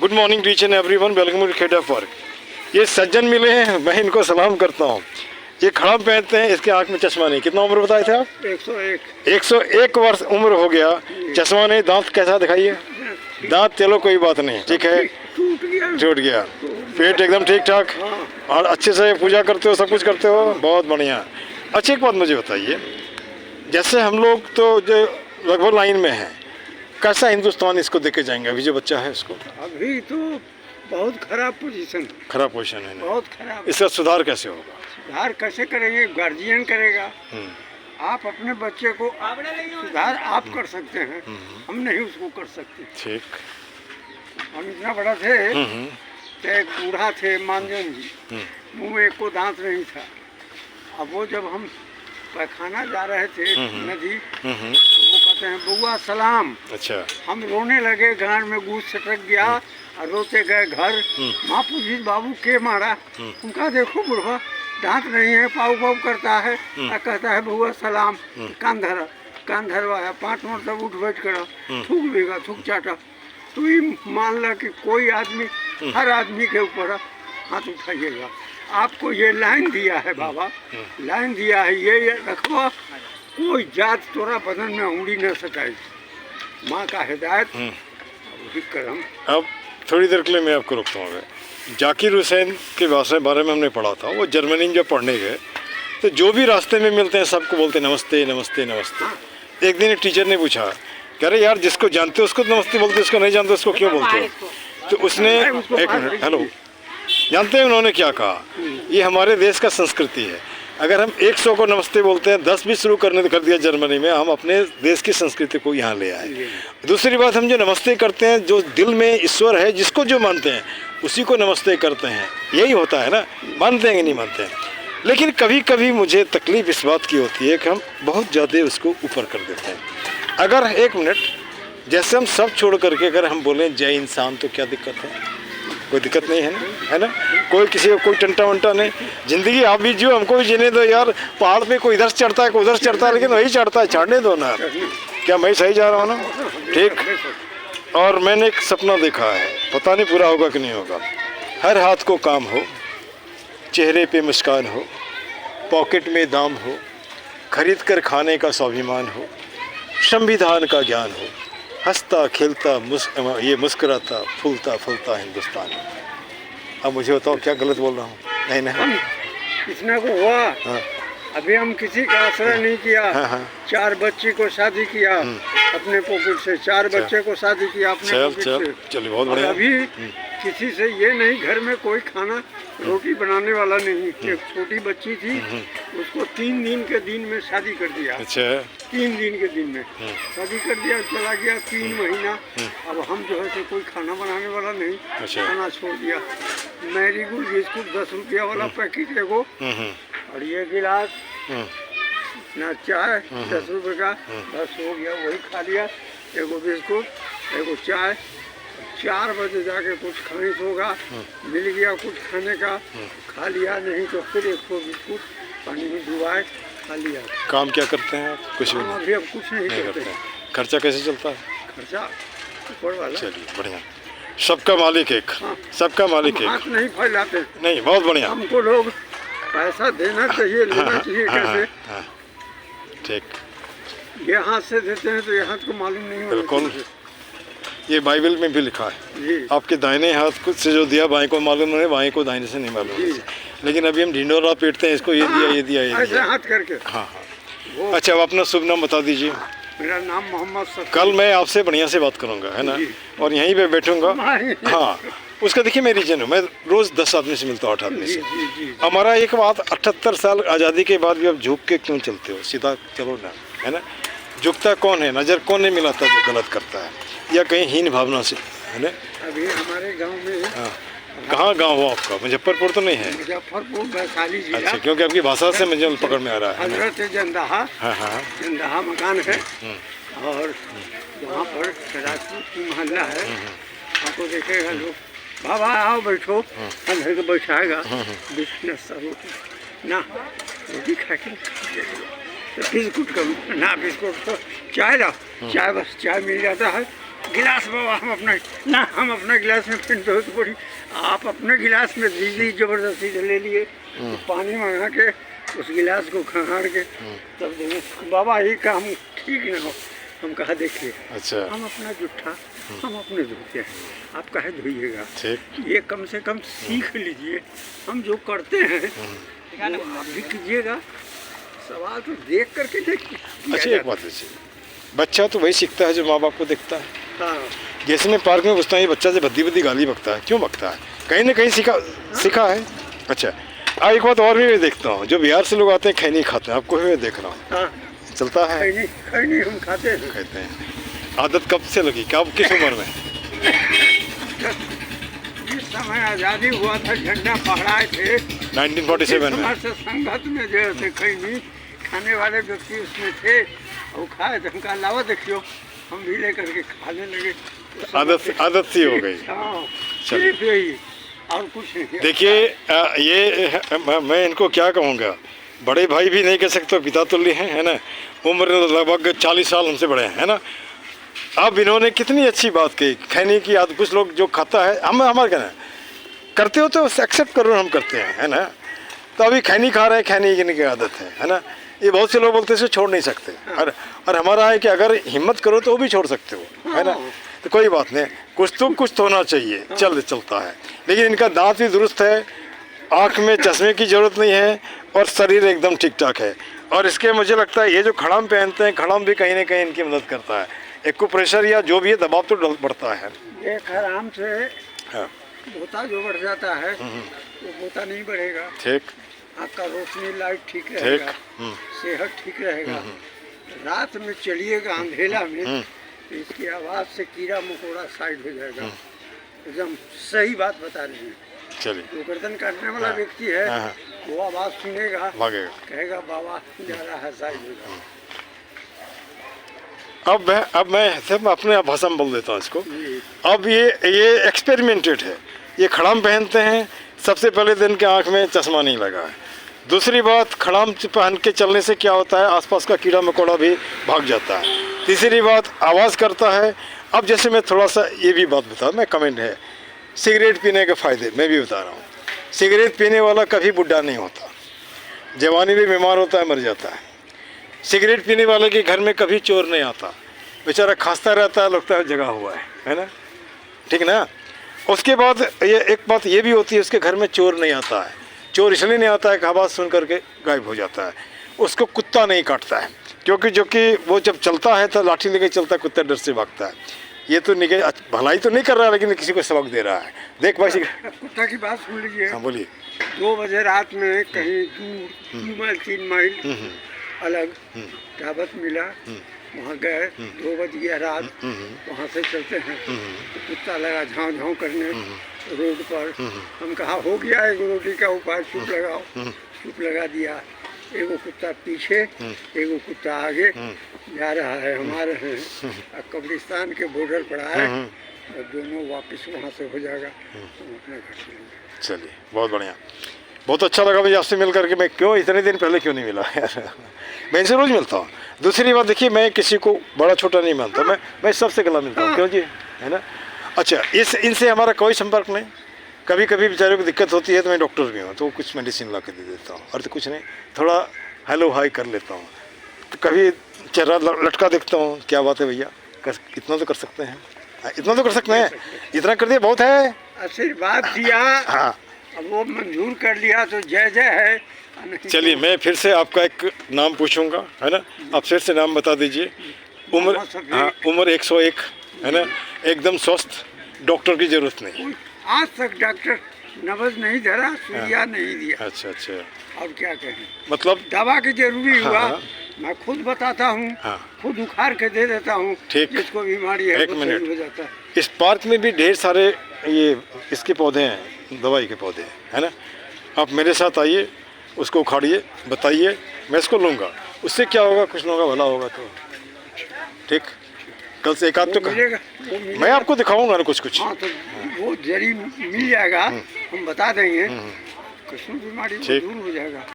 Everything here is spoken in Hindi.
Good morning teacher and everyone, welcome to Kheda park. ये सज्जन मिले हैं, मैं इनको सलाम करता हूँ। ये खड़ा पहनते हैं, इसके आँख में चश्मा नहीं। कितना उम्र बताए थे आप? 101 वर्ष उम्र हो गया, चश्मा नहीं। दांत कैसा दिखाइए? दांत चलो कोई बात नहीं, ठीक है, टूट गया। पेट एकदम ठीक ठाक और अच्छे से पूजा करते हो, सब कुछ करते हो, बहुत बढ़िया। अच्छा, एक बात मुझे बताइए, जैसे हम लोग तो जो लगभग लाइन में हैं, कैसा हिंदुस्तान इसको देके जाएंगे? अभी जो बच्चा है उसको अभी तो बहुत खराब पोजीशन है ना? बहुत खराब। इसका सुधार कैसे होगा? सुधार कैसे करेंगे? गार्जियन करेगा। आप अपने बच्चे को सुधार आप कर सकते हैं, हम नहीं उसको कर सकते। ठीक। हम इतना बड़ा थे कि एक बूढ़ा थे मानजन जी, मुँह में एक को दांत नहीं था। अब वो जब हम पैखाना जा रहे थे नदी, तो वो कहते हैं बुआ सलाम। अच्छा। हम रोने लगे, गांड में गूंज सटक गया और रोते गए घर। माँ पूछी बाबू के मारा? उनका देखो बुढ़वा दांत नहीं है, पाऊ पाऊ करता है और कहता है बुआ सलाम। कान धरवाया, 5 मिनट तक उठ बैठ करा, थूक लेगा, थूक चाटा। तो ही मान ला कि कोई आदमी, हर आदमी के ऊपर हाथ उठाइएगा। आपको ये लाइन दिया है बाबा, लाइन दिया है, ये रखवा, कोई जात तोरा बदन में उंगली न सटाई। माँ का हिदायत करम। अब थोड़ी देर के लिए मैं आपको रोकता हूँ। जाकिर हुसैन के बारे में हमने पढ़ा था। वो जर्मनी में जब पढ़ने गए तो जो भी रास्ते में मिलते हैं सबको बोलते नमस्ते नमस्ते नमस्ते। एक दिन एक टीचर ने पूछा, कह रहे यार जिसको जानते हो उसको नमस्ते बोलते, उसको नहीं जानते उसको क्यों बोलते हो? तो उसने, एक मिनट, हेलो, जानते हैं उन्होंने क्या कहा? ये हमारे देश का संस्कृति है। अगर हम 100 को नमस्ते बोलते हैं, 10 भी शुरू करने कर दिया जर्मनी में, हम अपने देश की संस्कृति को यहाँ ले आए। दूसरी बात, हम जो नमस्ते करते हैं, जो दिल में ईश्वर है, जिसको जो मानते हैं उसी को नमस्ते करते हैं। यही होता है ना, मानते हैं कि नहीं मानते हैं? लेकिन कभी कभी मुझे तकलीफ इस बात की होती है कि हम बहुत ज़्यादा उसको ऊपर कर देते हैं। अगर एक मिनट, जैसे हम सब छोड़ करके अगर हम बोलें जय इंसान, तो क्या दिक्कत है? कोई दिक्कत नहीं है ना, है ना? कोई किसी को कोई टंटा वंटा नहीं। ज़िंदगी आप भी जियो, हमको भी जीने दो यार। पहाड़ पे कोई इधर से चढ़ता है, कोई उधर से चढ़ता है, लेकिन वही चढ़ता है, चढ़ने दो ना। क्या मैं सही जा रहा हूँ ना? ठीक। और मैंने एक सपना देखा है, पता नहीं पूरा होगा कि नहीं होगा। हर हाथ को काम हो, चेहरे पे मुस्कान हो, पॉकेट में दाम हो, खरीद कर खाने का स्वाभिमान हो, संविधान का ज्ञान हो, हंसता खेलता ये मुस्कुराता फूलता फूलता हिंदुस्तान। अब मुझे बताओ क्या गलत बोल रहा हूँ? नहीं नहीं, इतना को हुआ। हाँ। अभी हम किसी का आश्रय नहीं किया। हाँ। 4 बच्ची को शादी किया अपने पॉकेट से, 4 बच्चे को शादी किया अपने पॉकेट से। चलिए, बहुत बढ़िया। अभी किसी से ये नहीं, घर में कोई खाना रोटी बनाने वाला नहीं। एक छोटी बच्ची थी, उसको 3 दिन के दिन में शादी कर दिया। अच्छा। 3 दिन के दिन में शादी कर दिया, चला गया 3 महीना। अब हम जो है तो कोई खाना बनाने वाला नहीं। अच्छा। खाना छोड़ दिया। मैरी गोल्ड बिस्कुट 10 रुपया वाला पैकेट एगो, और ये गिलास ना चाय 10 रुपये का, बस हो गया, वही खा लिया। एगो बिस्कुट, एगो चाय। 4 बजे जाके कुछ खाने होगा, मिल गया कुछ खाने का, खा लिया, नहीं तो फिर 100 बिस्कुट पानी में डुबाए खा लिया। काम क्या करते हैं आप? कुछ भी अभी अब कुछ नहीं करते। खर्चा कैसे चलता है? खर्चा ऊपर वाला। चलिए, बढ़िया। सबका मालिक एक। हाँ। सबका मालिक एक। हाथ नहीं फैलाते। नहीं, बहुत बढ़िया। हमको लोग पैसा देना चाहिए, लेना चाहिए कैसे? ठीक। ये हाथ से देते हैं तो ये हाथ को मालूम नहीं होता। बिल्कुल, ये बाइबल में भी लिखा है, आपके दाहिने हाथ को से जो दिया बाएं को मालूम नहीं, बाएं को दाहिने से नहीं मालूम। लेकिन अभी हम ढिंडोरा पीटते हैं, इसको ये दिया, ये दिया, ये दिया, हाथ करके। हाँ हाँ। अच्छा, अब अपना शुभ नाम बता दीजिए। मेरा नाम मोहम्मद सफी। कल मैं आपसे बढ़िया से बात करूँगा, है ना, और यहीं पे बैठूंगा। हाँ, उसका देखिए मैं रीजन हूँ, मैं रोज़ 10 आदमी से मिलता हूँ, 8 आदमी से। हमारा एक बात, 78 साल आज़ादी के बाद भी आप झुक के क्यों चलते हो? सीधा चलो ना, है ना। झुकता कौन है? नज़र कौन नहीं मिलाता जो गलत करता है, या कहीं हीन भावना से, है ना। अभी हमारे गांव में, हाँ, कहाँ गांव हो आपका? मुजफ्फरपुर तो नहीं है? मुजफ्फरपुर, वैशाली जिला। अच्छा, क्योंकि आपकी भाषा से मुझे पकड़ में आ रहा है। हजरत जंदहा। हाँ हाँ, जंदहा मकान है, और वहाँ पर राजपूत की मोहल्ला है। आपको देखेगा लोग, बाबा आओ बैठो, अंदर के बैठाएगा, बिस्कुट रोटी ना, रोटी खा के बिस्कुट का ना, बिस्कुट तो चाय ला, चाय बस चाय मिल जाता है, गिलास बाबा हम अपना ना, हम अपना गिलास में फिर बहुत बड़ी, आप अपने गिलास में दीजिए, जबरदस्ती से ले लिए तो पानी मंगा के उस गिलास को खंगाड़ के तब देंगे। बाबा ये काम ठीक ना हो। हम कहा देखिए, अच्छा हम अपना जूठा हम अपने धोते हैं, आप काहे धोइएगा, ठीक। ये कम से कम सीख लीजिए। हम जो करते हैं वो आप भी कीजिएगा। सवाल तो देख करके देखिए। अच्छा एक बात है, बच्चा तो वही सीखता है जो माँ बाप को देखता है। हाँ जैसे मैं पार्क में घुसता हूँ, ये बच्चा से भद्दी भद्दी गाली बकता है, क्यों बकता है? कहीं ना कहीं सीखा है। अच्छा एक बात और भी मैं देखता हूँ, जो बिहार से लोग आते हैं खैनी खाते हैं, आपको भी मैं देख रहा हूँ, हाँ चलता है? खैनी हम खाते हैं। कहते हैं। आदत कब से लगी, कब, किस उम्र में? जिस समय आज़ादी हुआ था, झंडा फहराए थे 1947 में। से संगत में जो थे खैनी खाने वाले व्यक्ति उसमें थे, और खाए थे। हमका अलावा देखियो हम भी लेकर के खाने लगे। आदत सी हो गई। हाँ चलिए। सिर्फ यही और कुछ नहीं। देखिए ये मैं इनको क्या कहूँगा, बड़े भाई भी नहीं कह सकते, पिता तुल्य हैं, है ना। उम्र लगभग 40 साल हमसे बड़े हैं, है ना। अब इन्होंने कितनी अच्छी बात कही, खैनी की आदत। कुछ लोग जो खाता है, हम हमारे कहना है, करते हो तो एक्सेप्ट करो, हम करते हैं, है ना। तो अभी खैनी खा रहे हैं, खैनी की आदत है ना। ये बहुत से लोग बोलते हैं इसे छोड़ नहीं सकते, और हमारा है कि अगर हिम्मत करो तो वो भी छोड़ सकते हो, है ना। तो कोई बात नहीं, कुछ तो होना चाहिए, चलता है। लेकिन इनका दांत भी दुरुस्त है, आँख में चश्मे की ज़रूरत नहीं है, और शरीर एकदम ठीक ठाक है। और इसके मुझे लगता है ये जो खड़ाम पहनते हैं, खड़ाम भी कहीं ना कहीं इनकी मदद करता है। एक प्रेशर या जो भी है दबाव तो बढ़ता है। एक आराम से हाँ बोता जो बढ़ जाता है वो बोता नहीं बढ़ेगा। ठीक। आपका रोशनी लाइट ठीक रहेगा, ठीक। सेहत ठीक रहेगा। रात में चलिएगा अंधेला में तो इसकी आवाज़ से कीड़ा मकोड़ा साइड हो जाएगा। एकदम सही बात बता रहे हैं। चलिए। जो गर्दन काटने वाला व्यक्ति है वो आवाज़ सुनेगा, भागेगा, कहेगा बाबा जा रहा है, साइड हो जाएगा। अब मैं सब अपने भाषा में बोल देता हूँ इसको। अब ये एक्सपेरिमेंटेड है। ये खड़ाम पहनते हैं, सबसे पहले दिन के आँख में चश्मा नहीं लगा है। दूसरी बात, खड़ाम पहन के चलने से क्या होता है, आसपास का कीड़ा मकोड़ा भी भाग जाता है। तीसरी बात, आवाज़ करता है। अब जैसे मैं थोड़ा सा ये भी बात बता, मैं कमेंट है, सिगरेट पीने के फ़ायदे मैं भी बता रहा हूँ। सिगरेट पीने वाला कभी बुढ़ा नहीं होता, जवानी में बीमार होता है, मर जाता है। सिगरेट पीने वाले के घर में कभी चोर नहीं आता, बेचारा खांसता रहता है, लगता है जगा हुआ है ना, ठीक ना। उसके बाद ये एक बात ये भी होती है, उसके घर में चोर नहीं आता है। चोर इसलिए नहीं आता है कि आवाज़ सुन करके गायब हो जाता है। उसको कुत्ता नहीं काटता है, क्योंकि वो जब चलता है तो लाठी लेके चलता है, कुत्ता डर से भागता है। ये तो भलाई तो नहीं कर रहा है, लेकिन किसी को सबक दे रहा है। देख भाई, कुत्ता की बात सुन लीजिए। हाँ बोलिए। 2 बजे रात में कहीं दूर 2 मील 3 मील अलग ढाबत मिला, वहाँ गए, 2 बज गया रात, वहाँ से चलते हैं तो कुत्ता लगा झाँव झाँव करने रोड पर। हम कहा हो गया एक रोटी का उपाय, सूप लगाओ। सूप लगा दिया। एगो कुत्ता पीछे, एगो कुत्ता आगे जा रहा है, हमारे हैं कब्रिस्तान के बॉर्डर पर आए, और दोनों वापस वहाँ से हो जाएगा, हम अपने घर चलेंगे। चलिए, बहुत बढ़िया, बहुत अच्छा लगा मुझे आपसे मिल करके। मैं क्यों इतने दिन पहले क्यों नहीं मिला यार, मैं इनसे रोज़ मिलता हूँ। दूसरी बात देखिए, मैं किसी को बड़ा छोटा नहीं मानता, मैं सबसे गला मिलता हूँ, क्यों जी, है ना। अच्छा, इनसे हमारा कोई संपर्क नहीं। कभी कभी बेचारे को दिक्कत होती है तो मैं डॉक्टर भी हूँ, तो कुछ मेडिसिन ला के दे देता हूँ, और तो कुछ नहीं, थोड़ा हेलो हाई कर लेता हूँ। तो कभी चेहरा लटका देखता हूँ, क्या बात है भैया, इतना तो कर सकते हैं, इतना तो कर सकते हैं, इतना कर दिया बहुत है। आशीर्वाद दिया, हाँ, अब वो मंजूर कर लिया तो जय जय है। चलिए, मैं फिर से आपका एक नाम पूछूंगा, है ना। आप फिर से नाम बता दीजिए। उम्र, हाँ, उम्र 101, है ना, एकदम स्वस्थ, डॉक्टर की जरूरत नहीं। आज तक डॉक्टर नब्ज नहीं धरा, सुइया नहीं दिया। अच्छा अच्छा, और क्या कहें, मतलब दवा की जरूरी हुआ, हाँ, मैं खुद बताता हूँ, हाँ, खुद उखाड़ के दे देता हूँ, जिसको बीमारी है वो सही हो जाता है। इस पार्क में भी ढेर सारे ये इसके पौधे हैं, दवाई के पौधे, है ना। आप मेरे साथ आइए, उसको उखाड़िए, बताइए, मैं इसको लूँगा। उससे क्या होगा, कुछ ना होगा, भला होगा तो ठीक। कल से एक आध तो मैं आपको दिखाऊंगा ना कुछ। हाँ, तो वो जरी मिल जाएगा, हम बता देंगे, कुछ बीमारी दूर हो जाएगा।